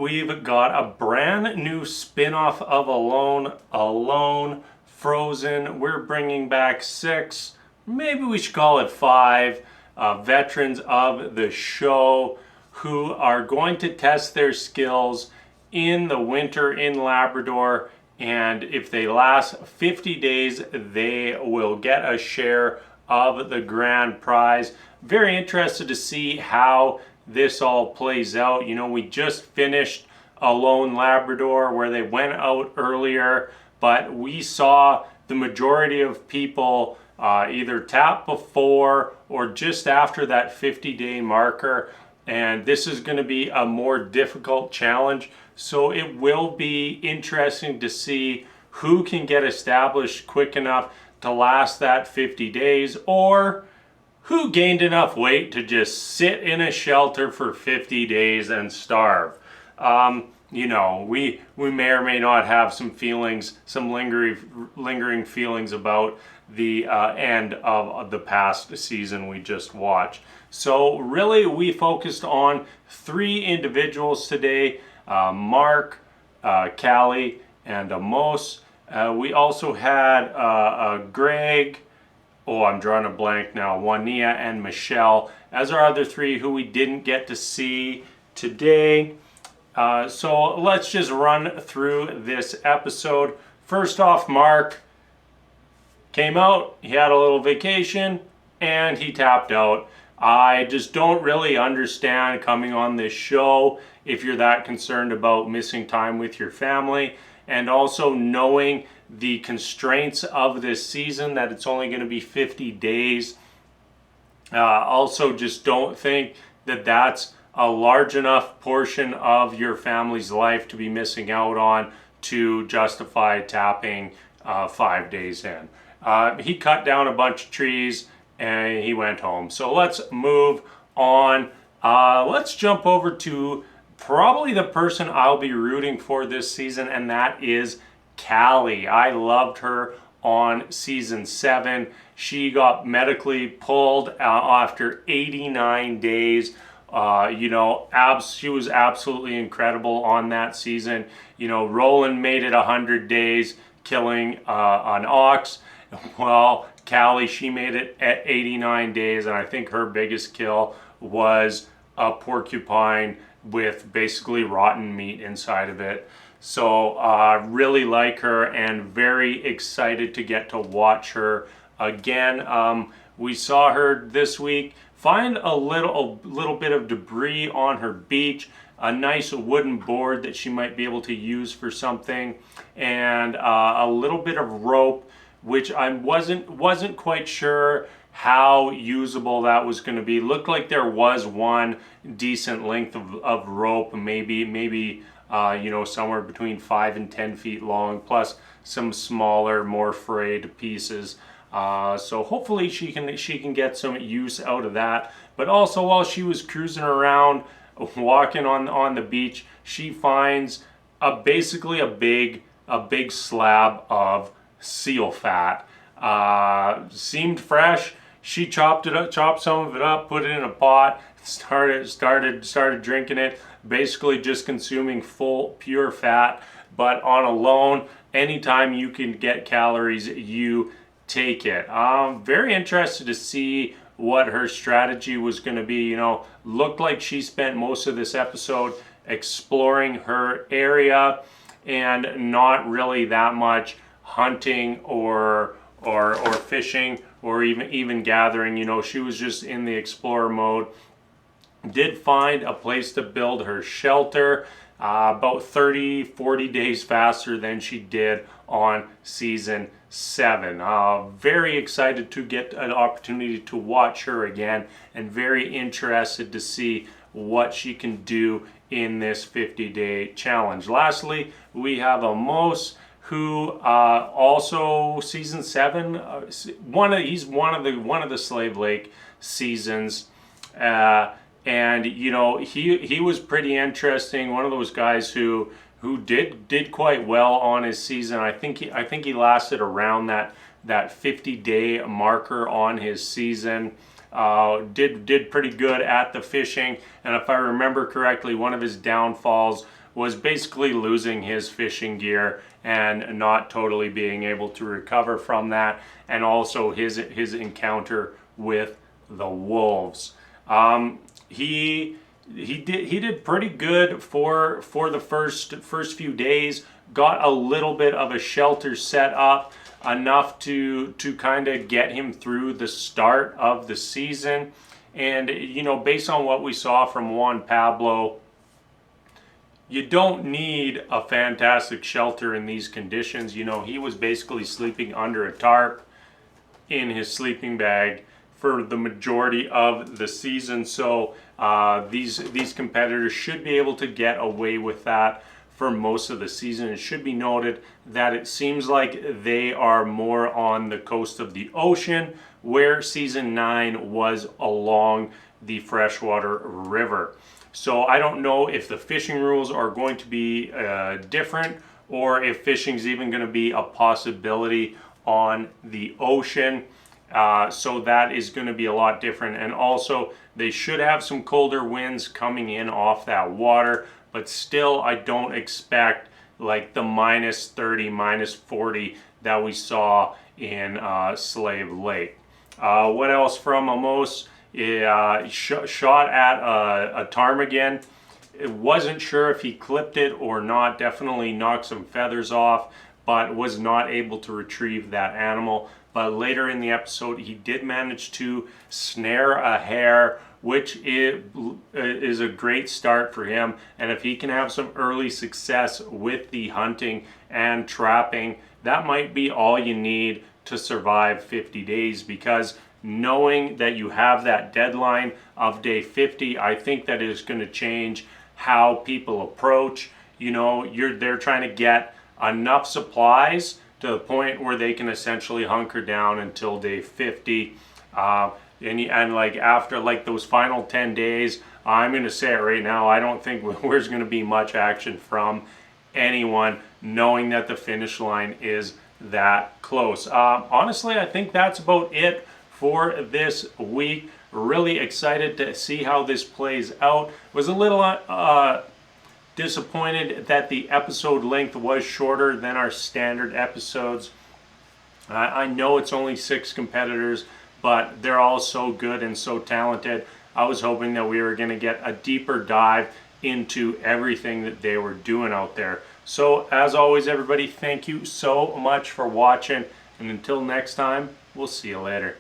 we've got a brand new spin-off of Alone, Frozen. We're bringing back 6, maybe we should call it 5, veterans of the show who are going to test their skills in the winter in Labrador. And if they last 50 days, they will get a share of the grand prize. Very interested to see how this all plays out. You know, we just finished Alone Labrador where they went out earlier, but we saw the majority of people either tap before or just after that 50-day marker. And this is going to be a more difficult challenge. So it will be interesting to see who can get established quick enough to last that 50 days, or who gained enough weight to just sit in a shelter for 50 days and starve. You know, we may or may not have some feelings, some lingering feelings about the end of the past season we just watched. So really we focused on 3 individuals today, Mark, Callie, and Amos. We also had Greg, I'm drawing a blank now, Juania and Michelle as our other 3 who we didn't get to see today. So let's just run through this episode. First off, Mark came out, he had a little vacation, and he tapped out. I just don't really understand coming on this show if you're that concerned about missing time with your family, and also knowing the constraints of this season, that it's only going to be 50 days. Also, just don't think that that's a large enough portion of your family's life to be missing out on to justify tapping 5 days in. He cut down a bunch of trees and he went home. So let's move on. Let's jump over to probably the person I'll be rooting for this season, and that is Callie. I loved her on season 7. She got medically pulled after 89 days. You know, she was absolutely incredible on that season. You know, Roland made it 100 days killing an ox. Well, Callie, she made it at 89 days, and I think her biggest kill was a porcupine with basically rotten meat inside of it. So really like her and very excited to get to watch her again. We saw her this week find a little bit of debris on her beach, a nice wooden board that she might be able to use for something, and a little bit of rope, which I wasn't quite sure how usable that was going to be. Looked like there was one decent length of rope, maybe you know, somewhere between 5 and 10 feet long, plus some smaller, more frayed pieces. So hopefully she can get some use out of that. But also, while she was cruising around, walking on the beach, she finds basically a big slab of seal fat. Seemed fresh. She chopped some of it up, put it in a pot, started drinking it, basically just consuming full pure fat. But on Alone, anytime you can get calories, you take it. Very interested to see what her strategy was going to be. You know, looked like she spent most of this episode exploring her area and not really that much hunting or fishing or even gathering. You know, she was just in the explorer mode. Did find a place to build her shelter about 30-40 days faster than she did on season 7. Very excited to get an opportunity to watch her again, and very interested to see what she can do in this 50-day challenge. Lastly, we have Amos, who also season 7, he's one of the Slave Lake seasons, and you know, he was pretty interesting. One of those guys who did quite well on his season. I think he lasted around that 50-day marker on his season. Did pretty good at the fishing, and if I remember correctly, one of his downfalls was basically losing his fishing gear and not totally being able to recover from that, and also his encounter with the wolves. He did pretty good for the first few days. Got a little bit of a shelter set up, enough to kind of get him through the start of the season. And you know, based on what we saw from Juan Pablo, you don't need a fantastic shelter in these conditions. You know, he was basically sleeping under a tarp in his sleeping bag for the majority of the season. So these competitors should be able to get away with that for most of the season. It should be noted that it seems like they are more on the coast of the ocean, where season 9 was along the freshwater river. So I don't know if the fishing rules are going to be different, or if fishing is even going to be a possibility on the ocean. So that is going to be a lot different. And also, they should have some colder winds coming in off that water, but still I don't expect like the minus 30, minus 40 that we saw in Slave Lake. What else from Amos? Shot at a ptarmigan. It wasn't sure if he clipped it or not. Definitely knocked some feathers off, but was not able to retrieve that animal. But later in the episode, he did manage to snare a hare, which is a great start for him. And if he can have some early success with the hunting and trapping, that might be all you need to survive 50 days. Because knowing that you have that deadline of day 50, I think that is going to change how people approach. You know, they're trying to get enough supplies to the point where they can essentially hunker down until day 50. And like after like those final 10 days, I'm going to say it right now, I don't think there's going to be much action from anyone, knowing that the finish line is that close. Honestly, I think that's about it for this week. Really excited to see how this plays out. Was a little disappointed that the episode length was shorter than our standard episodes. I know it's only 6 competitors, but they're all so good and so talented. I was hoping that we were going to get a deeper dive into everything that they were doing out there. So as always, everybody, thank you so much for watching, and until next time, we'll see you later.